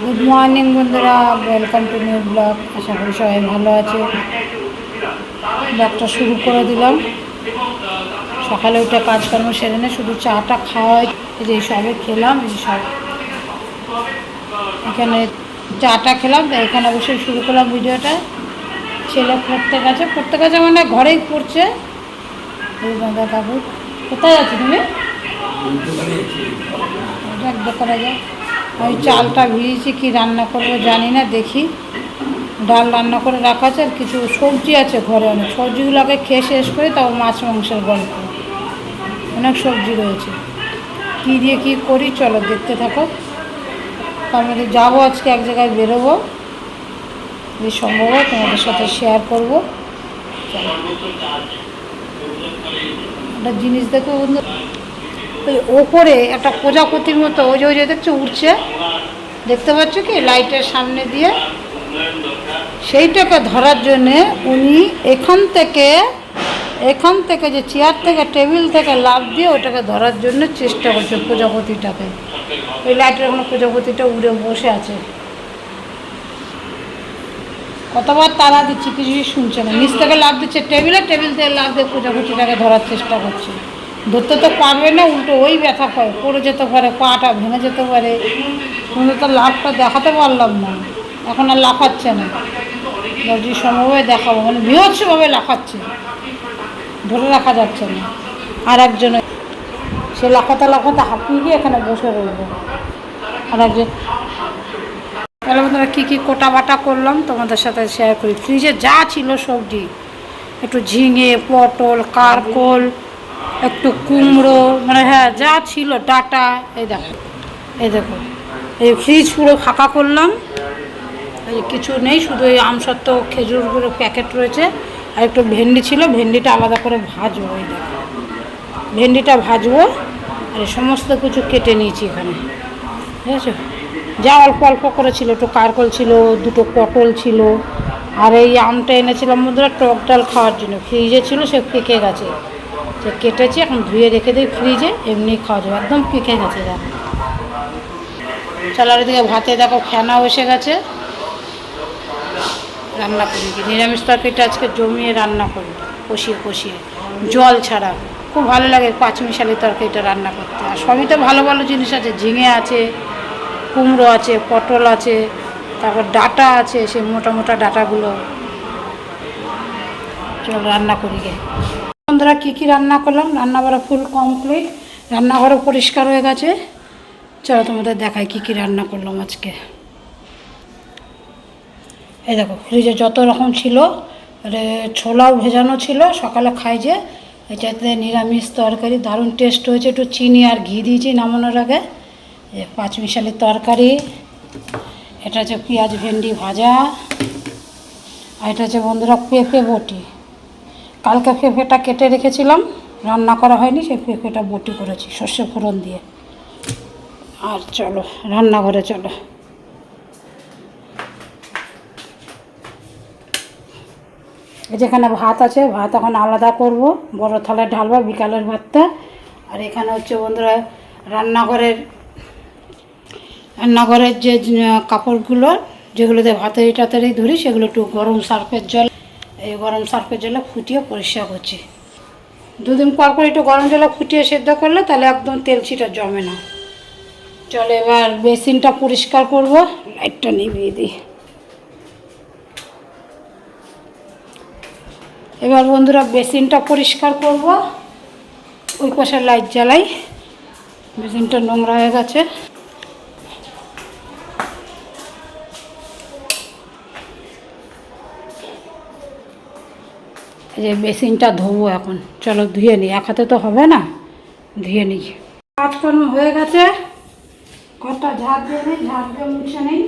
Good morning বন্ধুরা, welcome to new blog. আশা করি সবাই ভালো আছে। ব্লগটা শুরু করে দিলাম। সকালে উঠে কাজকর্ম সেরে নে, শুধু চাটা খাওয়া, এই যে সবে খেলাম, এই সব এখানে চাটা খেলাম, তাই এখানে বসে শুরু করলাম ভিডিওটা। ছেলে পড়তে গেছে মানে ঘরেই পড়ছে। দাদা কাকু কোথায় আছো তুমি? দোকানে যাও। আমি চালটা ভিজিয়েছি, কি রান্না করবো জানি না, দেখি। ডাল রান্না করে রাখা আছে, আর কিছু সবজি আছে ঘরে, অনেক সবজিগুলোকে খেয়ে শেষ করে তারপর মাছ মাংসের গল্প। অনেক সবজি রয়েছে, কী দিয়ে কী করি চলো দেখতে থাকো। তার মধ্যে যাবো আজকে এক জায়গায়, বেরোবো, যদি সম্ভব হয় তোমাদের সাথে শেয়ার করবো। একটা জিনিস দেখো বন্ধু, ওই ওপরে একটা প্রজাপতির মতো ওই যে দেখছো উঠছে, দেখতে পাচ্ছ কি লাইটের সামনে দিয়ে? সেইটাকে ধরার জন্যে উনি এখান থেকে যে চেয়ার থেকে টেবিল থেকে লাফ দিয়ে ওটাকে ধরার জন্য চেষ্টা করছে প্রজাপতিটাকে। ওই লাইটের কোনো প্রজাপতিটা উড়ে বসে আছে। কতবার তারা দিচ্ছি, কিছুই শুনছে না। নিচ থেকে লাফ দিচ্ছে টেবিল থেকে লাফ দিয়ে প্রজাপতিটাকে ধরার চেষ্টা করছে। ধরতে তো পারবে না, উল্টো ওই ব্যথা পায়, পড়ে যেতে পারে, পাটা ভেঙে যেতে পারে। কিন্তু তো লাফটা দেখাতে পারলাম না, এখন আর লাফাচ্ছে না। যদি সম্ভবভাবে দেখাবো, মানে বৃহৎসভাবে লাফাচ্ছে, ধরে রাখা যাচ্ছে না। আর একজন সে লাফাতে হাঁপিয়ে গিয়ে এখানে বসে রইল। আর একজন, তাহলে বন্ধুরা কী কী কোটা বাটা করলাম তোমাদের সাথে শেয়ার করি। ফ্রিজে যা ছিল সবজি, একটু ঝিঙে, পটল, কারকোল, একটু কুমড়ো, মানে হ্যাঁ যা ছিল, ডাটা, এই দেখো এই ফ্রিজ পুরো ফাঁকা করলাম। এই কিছু নেই, শুধু এই আমসত্ত্ব খেজুরগুলো প্যাকেট রয়েছে, আর একটু ভেন্ডি ছিল, ভেন্ডিটা আলাদা করে ভাজবো। এই দেখো ভেন্ডিটা ভাজবো, আর সমস্ত কিছু কেটে নিয়েছি এখানে, ঠিক আছে। যা অল্প অল্প করে ছিল, একটু কারকল ছিল, দুটো পটল ছিল, আর এই আমটা এনেছিলাম বন্ধুরা টক ডাল খাওয়ার জন্য, ফ্রিজে ছিল, সে পেকে গেছে। সে কেটেছি, এখন ধুয়ে রেখে দিই ফ্রিজে, এমনি খাওয়া যাবে, একদম পেকে গেছে। দেখো চালার দিকে ভাতে দেখো ফেনাও এসে গেছে। রান্না করি কি নিরামিষ তরকারিটা আজকে জমিয়ে রান্না করি, কষিয়ে জল ছাড়া। খুব ভালো লাগে পাঁচমিশালি তরকারিটা রান্না করতে। আর সবই তো ভালো ভালো জিনিস আছে, ঝিঙে আছে, কুমড়ো আছে, পটল আছে, তারপর ডাটা আছে, সেই মোটা মোটা ডাটাগুলো। চল রান্না করি গে বন্ধুরা। কী কী রান্না করলাম, রান্নাঘরে ফুল কমপ্লিট, রান্নাঘরও পরিষ্কার হয়ে গেছে। চলো তোমাদের দেখাই কী কী রান্না করলাম আজকে। এই দেখো ফ্রিজে যত রকম ছিল, ছোলাও ভেজানো ছিল, সকালে খাই যে, এটাতে নিরামিষ তরকারি, দারুণ টেস্ট হয়েছে। একটু চিনি আর ঘি দিয়েছি নামানোর আগে। পাঁচমিশালি তরকারি, এটা হচ্ছে পেঁয়াজ ভেন্ডি ভাজা, আর এটা হচ্ছে বন্ধুরা পেঁপে বটি। কালকে পেঁপেটা কেটে রেখেছিলাম, রান্না করা হয়নি, সেই পেঁপেটা বটি করেছি সর্ষে ফোড়ন দিয়ে। আর চলো রান্নাঘরে চলো। যেখানে ভাত আছে, ভাত এখন আলাদা করব, বড় থালায় ঢালবো বিকালের ভাতটা। আর এখানে হচ্ছে বন্ধুরা রান্নাঘরের যে কাপড়গুলো, যেগুলোতে ভাতের টাতেরই ধরি, সেগুলো একটু গরম সার্ফের জলে ফুটিয়ে পরিষ্কার করছি। দুদিন পর একটু গরম জলে ফুটিয়ে সেদ্ধ করলে তাহলে একদম তেল ছিটা জমে না। চলো এবার বেসিনটা পরিষ্কার করব, লাইটটা নিভিয়ে দিই। এবার বন্ধুরা বেসিনটা পরিষ্কার করব, ওই পাশে লাইট জ্বালাই, বেসিনটা নোংরা হয়ে গেছে। এই যে বেসিনটা ধোবো এখন, চলো ধুয়ে নিই, এক হাতে তো হবে না, ধুয়ে নিই। কাজকর্ম হয়ে গেছে, ঘরটা ঝাড় দিয়ে নেই, ঝাড় দিয়ে মুছে নেই,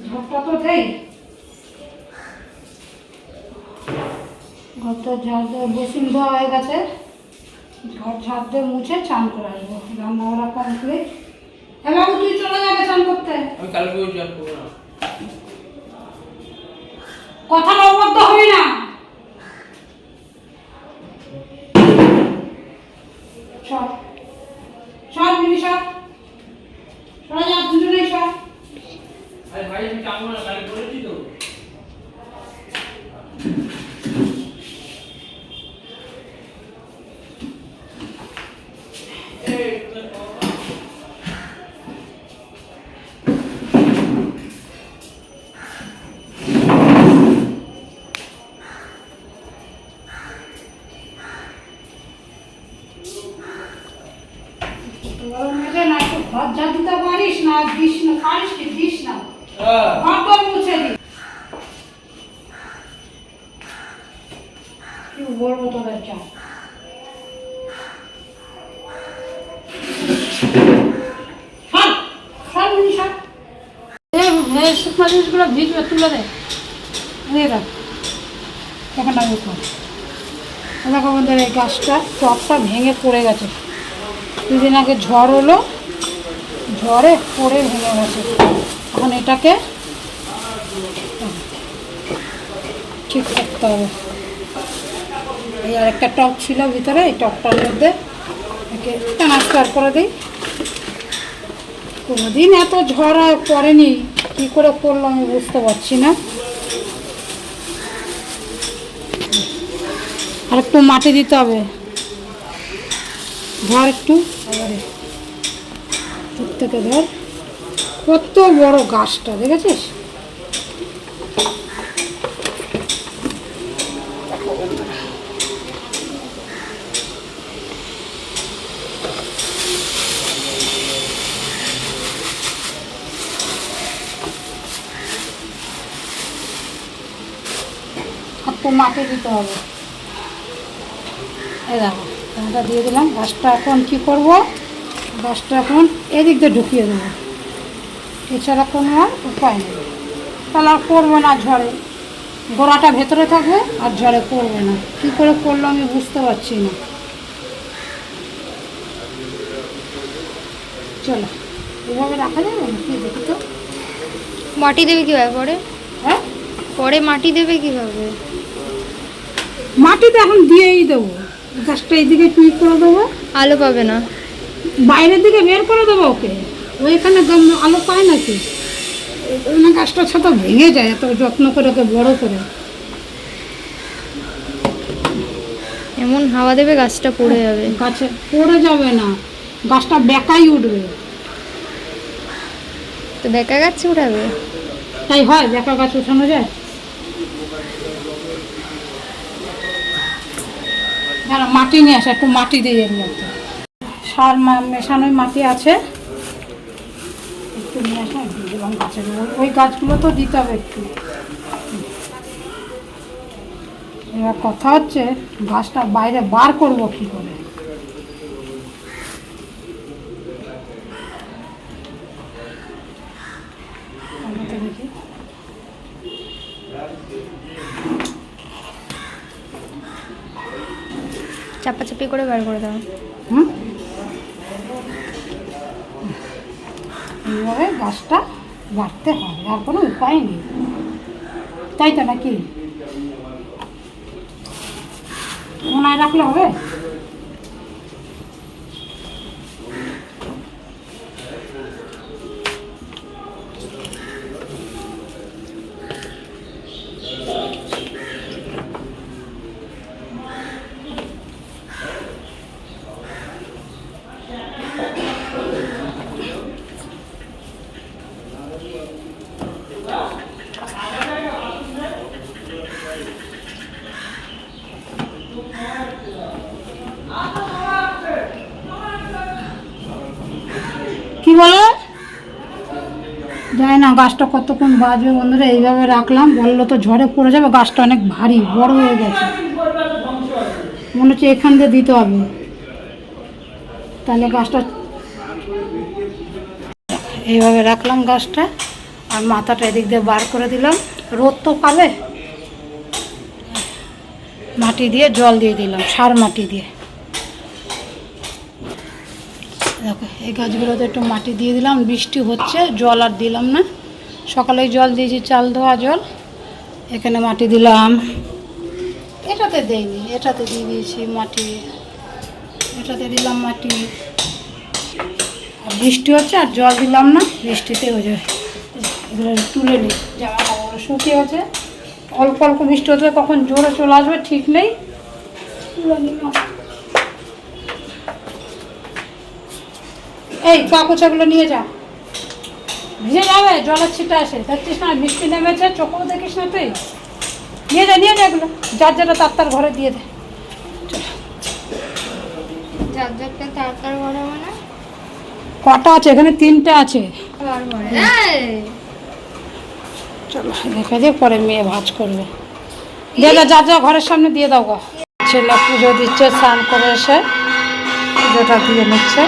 ঝাড়টা তো দেই। ঘরটা ঝাড় দিয়ে বেসিন ধোয়া হয়ে গেছে, ঘর ঝাড় দিয়ে মুছে চান করে আসবো। রান্নাঘরা কমপ্লিট। এবার তুই চলে যাবে চান করতে, কথা অবদ্ধ হবি না। সব মিনি সব চলে যা, দুজনেই সব না একটু ঘর যা দিতে পারিস না, দিস না, পারিস কি দিস না, ঘর মুছে দিস। কি বলবো তোদের চা শুকনো জিনিসগুলো ভিজবে, তুলে দেয় এখন আমি দেখো আমাদের এই গাছটা টপটা ভেঙে পড়ে গেছে, দুদিন আগে ঝড় হলো, ঝড়ে পড়ে ভেঙে গেছে। এখন এটাকে ঠিক করতে হবে। এই আর একটা টপ ছিল ভিতরে, এই টপটার মধ্যে একে ট্রান্সফার করে দিই। কোনোদিন এত ঝড় পড়েনি, কী করে করলো আমি বুঝতে পারছি না। আর একটু মাটি দিতে হবে, ধর একটু এবারে দূর থেকে ধর। কত বড় গাছটা দেখেছিস? একটু মাটি দিতে হবে। এই দেখো এটা দিয়ে দিলাম। গাছটা এখন কি করব, গাছটা এখন এদিক দিয়ে ঢুকিয়ে দেবো, এছাড়া কোনো আর উপায় নেই। তাহলে আর করবে না ঝড়ে, গোড়াটা ভেতরে থাকবে আর ঝড়ে করবে না। কী করে করলো আমি বুঝতে পারছি না। চলো এভাবে রাখা যাবে না কি, দেখি তো। মাটি দেবে কীভাবে পরে? হ্যাঁ পরে মাটি দেবে কীভাবে? মাটি তো এখন দিয়েই দেবো। গাছটা এইদিকে টুইক করে দেবো, আলো পাবে না, বাইরের দিকে বের করে দেবো ওকে। ওইখানে আলো পায় নাকি? ওই গাছটা ছাতা ভেঙে যায় এত যত্ন করে ওকে বড় করে। এমন হাওয়া দেবে গাছটা পড়ে যাবে। গাছে পড়ে যাবে না, গাছটা বেঁকাই উঠবে। তো বেঁকা গাছ উঠাবে? তাই হয়, বেঁকা গাছ উঠানো যায়? দাঁড়া মাটি নিয়ে আসে, একটু মাটি দিয়ে এর মধ্যে সার মেশানোই মাটি আছে, একটু নিয়ে আসা দিয়ে দিলাম গাছের। ওই গাছগুলো তো দিতে হবে একটু। এবার কথা হচ্ছে গাছটা বাইরে বার করবো কি করে। দেখি চাপাচাপি করে বার করে দাও। এইভাবে গাছটা বাড়তে হবে, আর কোনো উপায় নেই, তাই তো নাকি? মনে রাখলে হবে। কি বলো? জানি না গাছটা কতক্ষণ বাজবে বন্ধুরা। এইভাবে রাখলাম, বললো তো ঝড়ে পড়ে যাবে। গাছটা অনেক ভারী বড় হয়ে গেছে, মনে হচ্ছে এখান দিয়ে দিতে হবে। তাহলে গাছটা এইভাবে রাখলাম গাছটা, আর মাথাটা এদিক দিয়ে বার করে দিলাম। রোদ তো পাবে, মাটি দিয়ে জল দিয়ে দিলাম, সার মাটি দিয়ে। দেখো এই গাছগুলোতে একটু মাটি দিয়ে দিলাম। বৃষ্টি হচ্ছে, জল আর দিলাম না। সকালেই জল দিয়েছি, চাল ধোয়া জল। এখানে মাটি দিলাম, এটাতে দেইনি, এটাতে দিয়ে দিয়েছি মাটি, এটাতে দিলাম মাটি। আর বৃষ্টি হচ্ছে আর জল দিলাম না, বৃষ্টিতে হয়ে যাবে। এগুলো তুলে নিই, জামা কাপড় শুকিয়ে আছে, অল্প অল্প বৃষ্টি হতে কখন জোরে চলে আসবে ঠিক নেই। তুলে নিলাম। এই কাকুচাগুলো নিয়ে যা, ভিজে যাবে, জলের ছিটা আসে, দেখছিস না বৃষ্টি নেমেছে, চোখেও দেখিস না তুই। নিয়ে যা এগুলো, যার যেটা তার ঘরে দিয়ে দে। চার্জারটা তার ঘরে মানে কটা আছে এখানে? 3টে আছে। চলো রেখে দিয়ে পরে মেয়ে ভাঁজ করবে। দিয়ে দাও, যা যা ঘরের সামনে দিয়ে দাও গা। ছেলে পুজো দিচ্ছে, স্নান করে এসে পুজোটা দিয়ে নিচ্ছে।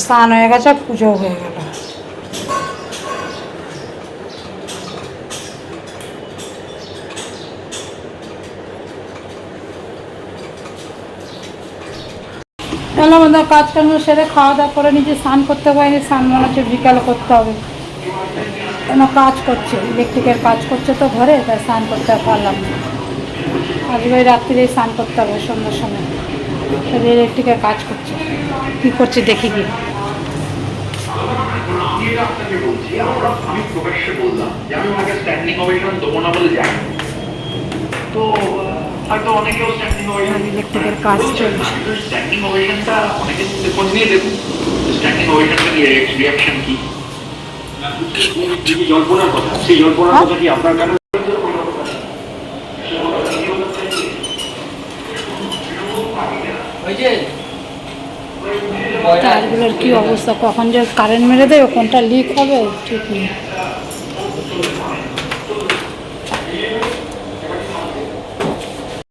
স্নান হয়ে গেছে, পুজো হয়ে গেল। তাহলে আমাদের কাজ কর্ম সেরে খাওয়া দাওয়া করে নিজে স্নান করতে পারিনি, স্নান মনে হচ্ছে বিকালে করতে হবে। কেন কাজ করছে, ইলেকট্রিকের কাজ করছে তো ঘরে, তাই স্নান করতে পারলাম না। আজকে ওই রাত্রিরেই স্নান করতে হবে সন্ধ্যার সময়। ইলেকট্রিকের কাজ করছে, কী করছে দেখি গিয়ে। আমি প্রকাশ্যে বললাম যে আমি ওনাকে স্ট্যান্ডিং ওভেশন দেবো না বলে যাই, তো হয়তো অনেকেও স্ট্যান্ডিং ওভেশন, ইলেকট্রিকের কাজ চলছে। স্ট্যান্ডিং ওভেশনটা অনেকের মধ্যে খোঁজ নিয়ে দেখুন স্ট্যান্ডিং ওভেশনটা নিয়ে রিয়াকশন কি। জল্পনার কথা, সেই জল্পনার কথা কি আপনার কাছে? তারগুলোর কি অবস্থা, কখন যে কারেন্ট মেরে দেবে, কোনটা লিক হবে ঠিক নেই।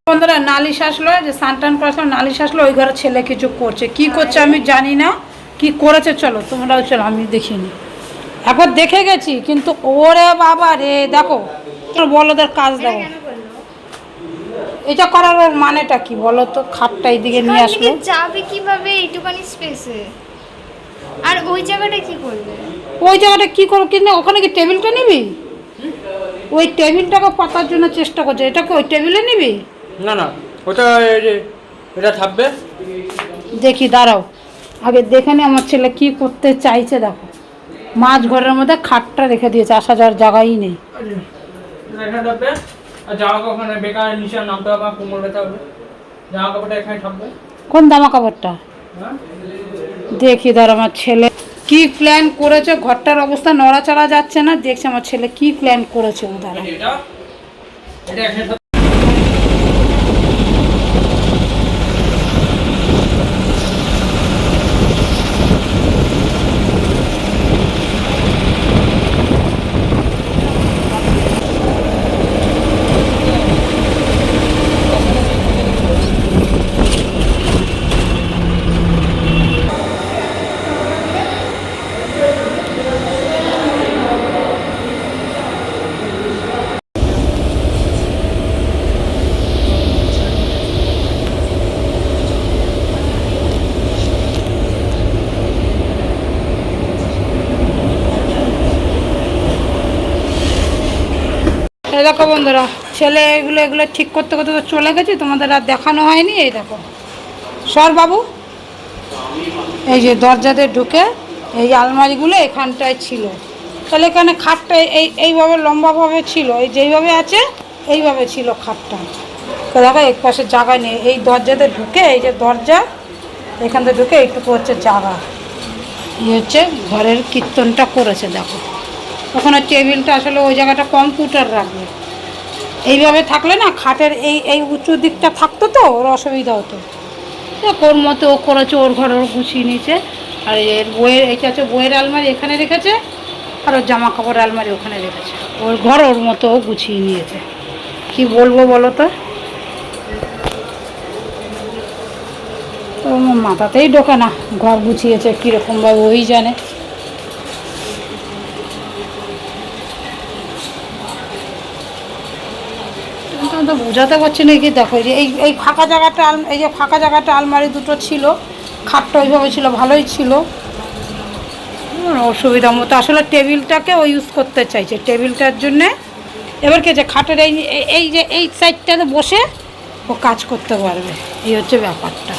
বন্ধুরা নালিশ আসলো, যে স্নান টান করার সময় নালিশ আসলো, ওই ঘরে ছেলে কিছু করছে, কি করছে আমি জানি না, কি করেছে চলো তোমরাও চলো, আমি দেখিনি। একবার দেখে গেছি কিন্তু ওরে বাবা রে, দেখো বলদের কাজ দেখো। এটা করার ওর মানেটা কি বলো তো? খাটটা এইদিকে নিয়ে আসলো, যাবে কিভাবে এইটুকানি স্পেসে? আর ওই জায়গাটা কি করবে? ওই জায়গাটা কি করবো, কিন্তু ওখানে কি টেবিলটা নিবি? ওই টেবিলটাকে পাতার জন্য চেষ্টা করছে, এটাকে ওই টেবিলে নিবি? না না, ওটা এটা থাকবে। দেখি দাঁড়াও, আগে দেখে নি আমার ছেলে কি করতে চাইছে। দেখো মাছ ঘরের মধ্যে খাটটা রেখে দিয়েছে, আসা যাওয়ার জায়গাই নেই। এখানে থাকবে, আর জামা কাপড় ওখানে বেকার নিচে নামতে হবে, কোমর ব্যথা হবে, জামা কাপড়টা এখানে থাকবে। কোন জামা কাপড়টা? হ্যাঁ, দেখি দাঁড়া, আমার ছেলে কি প্ল্যান করেছে, ঘরটার অবস্থা নড়াচড়া যাচ্ছে না, দেখছি আমার ছেলে কি প্ল্যান করেছে। ও দাঁড়া, এটা এটা এখানে থাকবে। এই দেখো বন্ধুরা, ছেলে এগুলো এগুলো ঠিক করতে করতে তো চলে গেছে, তোমাদের আর দেখানো হয়নি। এই দেখো সর বাবু, এই যে দরজাতে ঢুকে এই আলমারিগুলো এখানটায় ছিল, তাহলে এখানে খাটটা এইভাবে লম্বাভাবে ছিল, এই যেইভাবে আছে এইভাবে ছিল খাটটা। তো দেখো এক পাশে জায়গা নেই, এই দরজাতে ঢুকে, এই যে দরজা এখান থেকে ঢুকে এইটুকু হচ্ছে জায়গা। এই হচ্ছে ঘরের কীর্তনটা করেছে। দেখো ওখানে টেবিলটা আসলে ওই জায়গাটা কম্পিউটার রাখবে, এইভাবে থাকলে না খাটের এই উঁচু দিকটা থাকতো, তো ওর অসুবিধা হতো। ওর মতো ও করেছে, ওর ঘর ওর গুছিয়ে নিয়েছে। আর এর বইয়ের এইটা হচ্ছে বইয়ের আলমারি এখানে রেখেছে, আর ওর জামা কাপড় আলমারি ওখানে রেখেছে। ওর ঘর ওর মতো ও গুছিয়ে নিয়েছে। কি বলবো বলো তো, আমার মাথাতেই ঢোকে না ঘর গুছিয়েছে কীরকমভাবে, ওই জানে। তো বোঝাতে পারছি না কি, দেখো এই ফাঁকা জায়গাটা, এই যে ফাঁকা জায়গাটা আলমারি দুটো ছিল, খাটটা ওইভাবে ছিল, ভালোই ছিল, অসুবিধা মতো আসলে টেবিলটাকে ও ইউজ করতে চাইছে, টেবিলটার জন্যে। এবার কি যে খাটের এই যে এই সাইডটাতে বসে ও কাজ করতে পারবে, এই হচ্ছে ব্যাপারটা।